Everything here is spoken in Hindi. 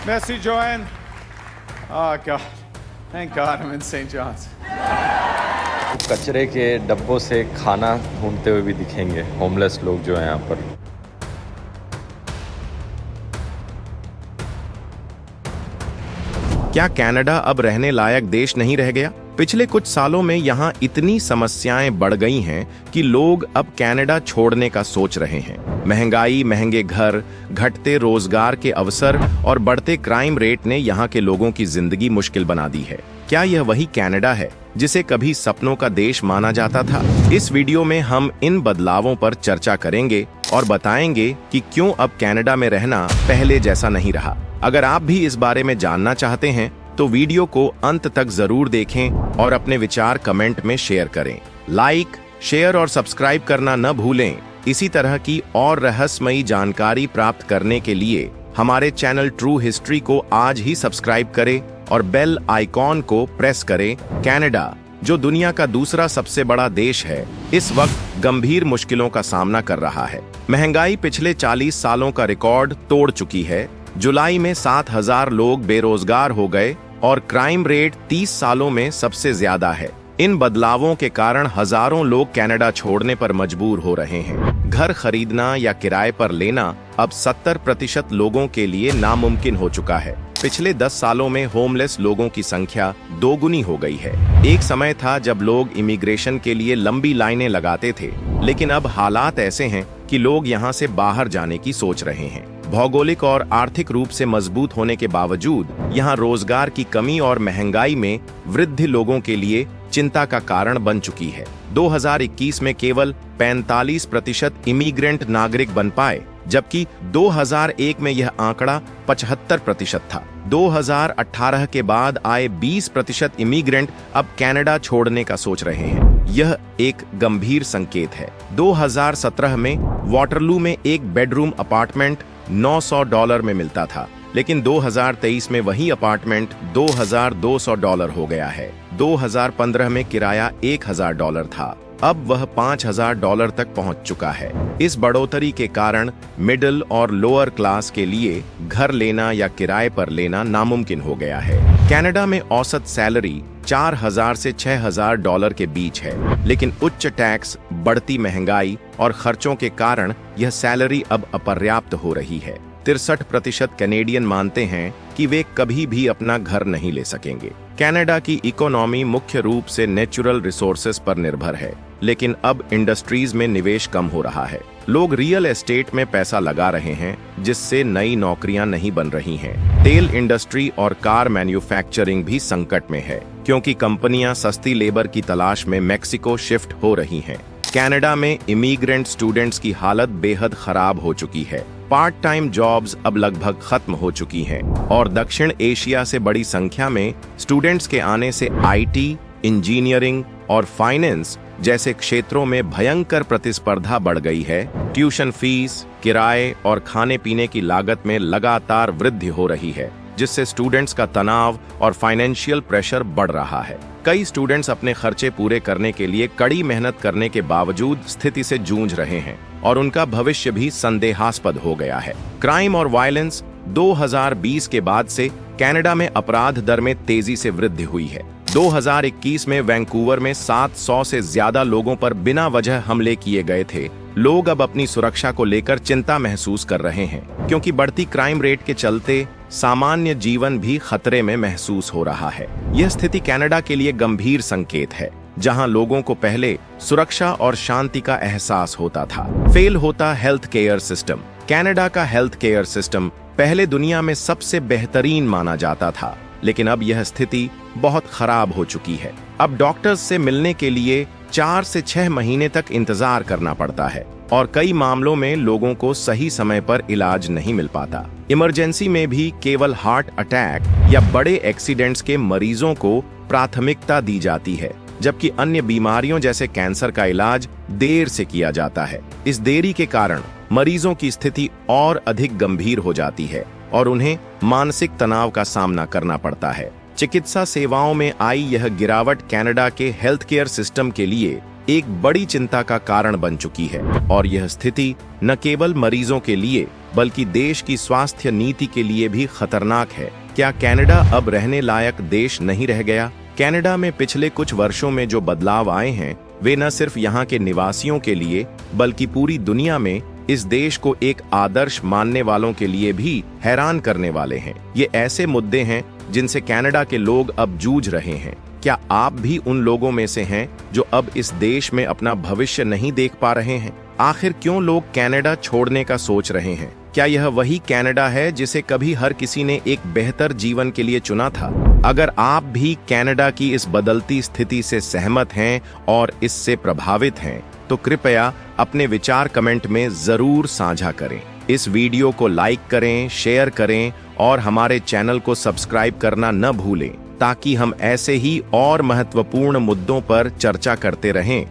Messi, Joanne. Oh, God. Thank God I'm in St. John's. कचरे के डब्बों से खाना ढूंढते हुए भी दिखेंगे होमलेस लोग जो हैं यहाँ पर। क्या कनाडा अब रहने लायक देश नहीं रह गया? पिछले कुछ सालों में यहाँ इतनी समस्याएं बढ़ गई हैं कि लोग अब कनाडा छोड़ने का सोच रहे हैं। महंगाई, महंगे घर, घटते रोजगार के अवसर और बढ़ते क्राइम रेट ने यहाँ के लोगों की जिंदगी मुश्किल बना दी है। क्या यह वही कनाडा है जिसे कभी सपनों का देश माना जाता था? इस वीडियो में हम इन बदलावों पर चर्चा करेंगे और बताएंगे कि क्यों अब कनाडा में रहना पहले जैसा नहीं रहा। अगर आप भी इस बारे में जानना चाहते हैं तो वीडियो को अंत तक जरूर देखें और अपने विचार कमेंट में शेयर करें। लाइक, शेयर और सब्सक्राइब करना न भूलें। इसी तरह की और रहस्यमयी जानकारी प्राप्त करने के लिए हमारे चैनल ट्रू हिस्ट्री को आज ही सब्सक्राइब करें और बेल आइकॉन को प्रेस करें। कनाडा, जो दुनिया का दूसरा सबसे बड़ा देश है, इस वक्त गंभीर मुश्किलों का सामना कर रहा है। महंगाई पिछले 40 सालों का रिकॉर्ड तोड़ चुकी है। जुलाई में 7,000 लोग बेरोजगार हो गए और क्राइम रेट 30 सालों में सबसे ज्यादा है। इन बदलावों के कारण हजारों लोग कनाडा छोड़ने पर मजबूर हो रहे हैं। घर खरीदना या किराए पर लेना अब 70% लोगों के लिए नामुमकिन हो चुका है। पिछले 10 सालों में होमलेस लोगों की संख्या दोगुनी हो गई है। एक समय था जब लोग इमिग्रेशन के लिए लंबी लाइनें लगाते थे, लेकिन अब हालात ऐसे हैं कि लोग यहाँ से बाहर जाने की सोच रहे हैं। भौगोलिक और आर्थिक रूप से मजबूत होने के बावजूद यहाँ रोजगार की कमी और महंगाई में वृद्धि लोगों के लिए चिंता का कारण बन चुकी है। 2021 में केवल 45% इमिग्रेंट नागरिक बन पाए, जबकि 2001 में यह आंकड़ा 75% था। 2018 के बाद आए 20% इमिग्रेंट अब कनाडा छोड़ने का सोच रहे हैं। यह एक गंभीर संकेत है। 2017 में वाटरलू में एक बेडरूम अपार्टमेंट $900 में मिलता था, लेकिन 2023 में वही अपार्टमेंट $2,200 हो गया है। 2015 में किराया $1,000 था, अब वह $5,000 तक पहुंच चुका है। इस बढ़ोतरी के कारण मिडिल और लोअर क्लास के लिए घर लेना या किराए पर लेना नामुमकिन हो गया है। कनाडा में औसत सैलरी $4,000 से $6,000 के बीच है, लेकिन उच्च टैक्स, बढ़ती महंगाई और खर्चों के कारण यह सैलरी अब अपर्याप्त हो रही है। 63% कैनेडियन मानते हैं कि वे कभी भी अपना घर नहीं ले सकेंगे। कनाडा की इकोनॉमी मुख्य रूप से नेचुरल रिसोर्सेज पर निर्भर है, लेकिन अब इंडस्ट्रीज में निवेश कम हो रहा है। लोग रियल एस्टेट में पैसा लगा रहे हैं, जिससे नई नौकरियां नहीं बन रही हैं। तेल इंडस्ट्री और कार मैन्युफैक्चरिंग भी संकट में है, क्योंकि कंपनियां सस्ती लेबर की तलाश में मेक्सिको शिफ्ट हो रही हैं। कनाडा में इमिग्रेंट स्टूडेंट्स की हालत बेहद खराब हो चुकी है। पार्ट टाइम जॉब्स अब लगभग खत्म हो चुकी हैं और दक्षिण एशिया से बड़ी संख्या में स्टूडेंट्स के आने से आईटी, इंजीनियरिंग और फाइनेंस जैसे क्षेत्रों में भयंकर प्रतिस्पर्धा बढ़ गई है। ट्यूशन फीस, किराए और खाने पीने की लागत में लगातार वृद्धि हो रही है, जिससे स्टूडेंट्स का तनाव और फाइनेंशियल प्रेशर बढ़ रहा है। कई स्टूडेंट्स अपने खर्चे पूरे करने के लिए कड़ी मेहनत करने के बावजूद स्थिति से जूझ रहे हैं और उनका भविष्य भी संदेहास्पद हो गया है। क्राइम और वायलेंस 2020 के बाद से कनाडा में अपराध दर में तेजी से वृद्धि हुई है। 2021 में वैंकूवर में 700 से ज्यादा लोगों पर बिना वजह हमले किए गए थे। लोग अब अपनी सुरक्षा को लेकर चिंता महसूस कर रहे हैं, क्योंकि बढ़ती क्राइम रेट के चलते सामान्य जीवन भी खतरे में महसूस हो रहा है। यह स्थिति कनाडा के लिए गंभीर संकेत है, जहां लोगों को पहले सुरक्षा और शांति का एहसास होता था। फेल होता हेल्थ केयर सिस्टम। कनाडा का हेल्थ केयर सिस्टम पहले दुनिया में सबसे बेहतरीन माना जाता था, लेकिन अब यह स्थिति बहुत खराब हो चुकी है। अब डॉक्टर्स से मिलने के लिए 4 से 6 महीने तक इंतजार करना पड़ता है और कई मामलों में लोगों को सही समय पर इलाज नहीं मिल पाता। इमरजेंसी में भी केवल हार्ट अटैक या बड़े एक्सीडेंट्स के मरीजों को प्राथमिकता दी जाती है, जबकि अन्य बीमारियों जैसे कैंसर का इलाज देर से किया जाता है। इस देरी के कारण मरीजों की स्थिति और अधिक गंभीर हो जाती है और उन्हें मानसिक तनाव का सामना करना पड़ता है। चिकित्सा सेवाओं में आई यह गिरावट कनाडा के हेल्थ केयर सिस्टम के लिए एक बड़ी चिंता का कारण बन चुकी है और यह स्थिति न केवल मरीजों के लिए बल्कि देश की स्वास्थ्य नीति के लिए भी खतरनाक है। क्या कनाडा अब रहने लायक देश नहीं रह गया? कनाडा में पिछले कुछ वर्षों में जो बदलाव आए हैं वे न सिर्फ यहाँ के निवासियों के लिए बल्कि पूरी दुनिया में इस देश को एक आदर्श मानने वालों के लिए भी हैरान करने वाले हैं। ये ऐसे मुद्दे हैं जिनसे कनाडा के लोग अब जूझ रहे हैं। क्या आप भी उन लोगों में से हैं जो अब इस देश में अपना भविष्य नहीं देख पा रहे हैं? आखिर क्यों लोग कनाडा छोड़ने का सोच रहे हैं? क्या यह वही कनाडा है जिसे कभी हर किसी ने एक बेहतर जीवन के लिए चुना था? अगर आप भी कनाडा की इस बदलती स्थिति से सहमत हैं और इससे प्रभावित हैं, तो कृपया अपने विचार कमेंट में जरूर साझा करें। इस वीडियो को लाइक करें, शेयर करें और हमारे चैनल को सब्सक्राइब करना न भूलें, ताकि हम ऐसे ही और महत्वपूर्ण मुद्दों पर चर्चा करते रहें।